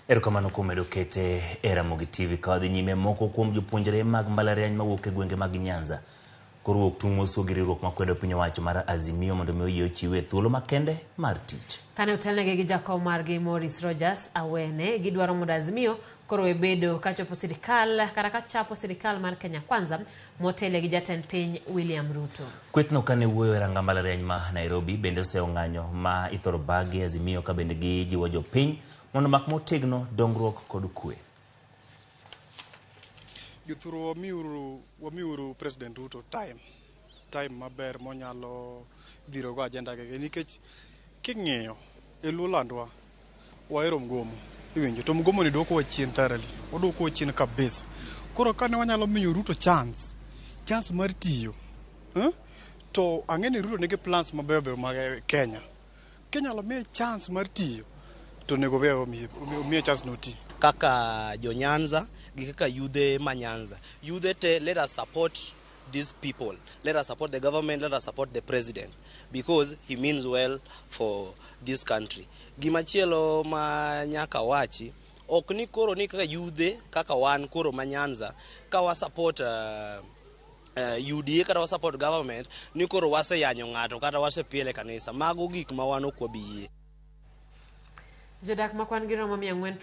Erokamano kuom medo kete e Ramogi TV ka wadhi nyime. Moko kuom jopuonjre mag mbalariany mawuok e gwenge mag Nyanza koro wuok tung' mosuo gi riwruok makwedo piny owacho mar Azimio mondo mi oyie ochiwe thuolo makende mar tich. Kane otelnegi gi jakom margi Morris Rogers awene gidwaro mondo Azimio koro ebedo kachopo sirkal kata ka chapo sirkal mar Kenya Kwanza motele gi jatend piny William Ruto. Kwethno kane wuoyo e ranga mbalariany ma Nairobi bende oseng'anyo ma ithoro bagi Azimio ka bende gi jiwo jopiny mondo mak motegno dongruok kod kwe. Jothuro wamiuru President Ruto time maber monyalo dhiro go agenda gege nikech king'iyo e Luolandwa wahero mgomo iwinjo to mgomo ni dwoko chien thoroughly odwoko chien kabisa. Koro kane wanyalo miyo Ruto chance mar tiyo to ang'eni Ruto nigi plans mabeyo mag Kenya la miye chance mar tiyo to nego be omiye chance no ti kaka jo Nyanza gi kaka yudhe ma Nyanza. Yudhe te, let us support these people, let us support the government, let us support the president because he means well for this country. Gimachielo ma nyaka wachi ok ni koro ni kaka yudhe kaka wan koro ma Nyanza ka wa support UDA kata wa support government ni koro wase yanyo ng'ato kata wase piele kanisa. Mago gik ma wan ok wabiyie. Jodak makwan gi romo 400